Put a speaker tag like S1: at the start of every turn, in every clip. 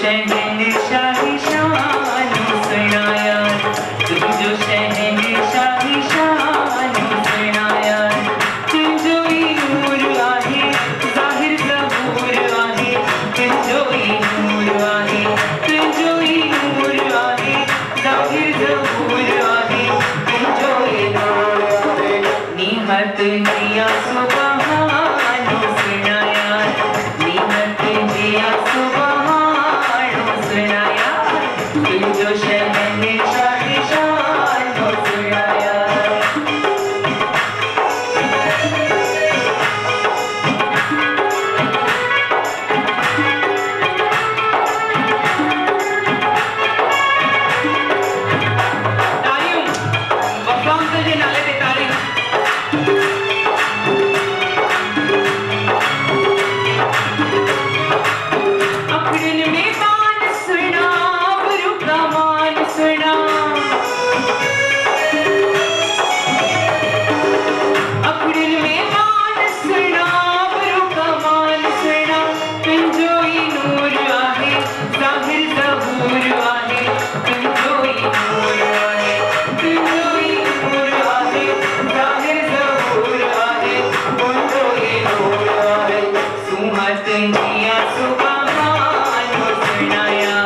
S1: शहंशाही शान सुनाया, तुझो शहंशाही शान सुनाया, तुझो ही नूर आहे जाहिर ज़हूर आहे, तुझो ही नूर आहे, तुझो ही नूर आहे जाहिर ज़हूर आहे, तुझो ही नूर आहे निहत दिया सुबहान सुनाया, निहत दिया सुबहान सुनाया, तुझो शहंशाही शान सुनाया। तालियों, वफाम से जे नाले ते तालियों। अपने में मान सुना, गुरु का मान सुना, अपने में मान सुना, गुरु का मान सुना, तुझो ही नूर आहे जाहिर ज़हूर आहे, तुझो ही नूर आहे, तुझो ही नूर आहे जाहिर ज़हूर आहे, तुझो ही नूर आहे सुहत दिया सुबहान सुनाया,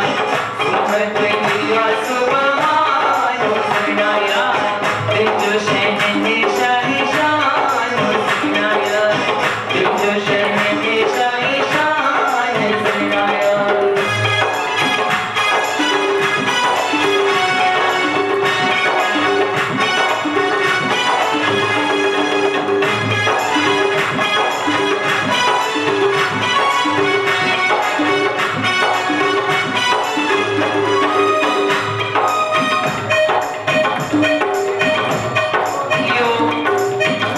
S1: सुहत दिया सुबहान सुनाया, तुझो शहंशाही शान सुनाया, तुझो शहंशाही शान सुनाया। इहो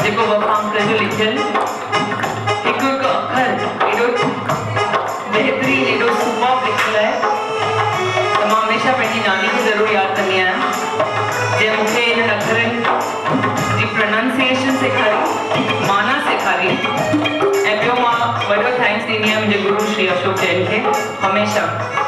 S1: जेको वफ़ाम ते जो लिखियल हिकु हिकु अखर एॾो बहितरीन एॾो सुपर्ब लिखियल आहे त मां हमेशह पंहिंजी नानी खे ज़रूरु यादि कंदी आहियां, जंहिं मूंखे इन्हनि अखरनि जी प्रोनाउंसिएशन सेखारी, माना सेखारी, ऐं ॿियो मां वॾो थैंक्स ॾींदी आहियां मुंहिंजे गुरु श्री अशोक जैन खे हमेशह।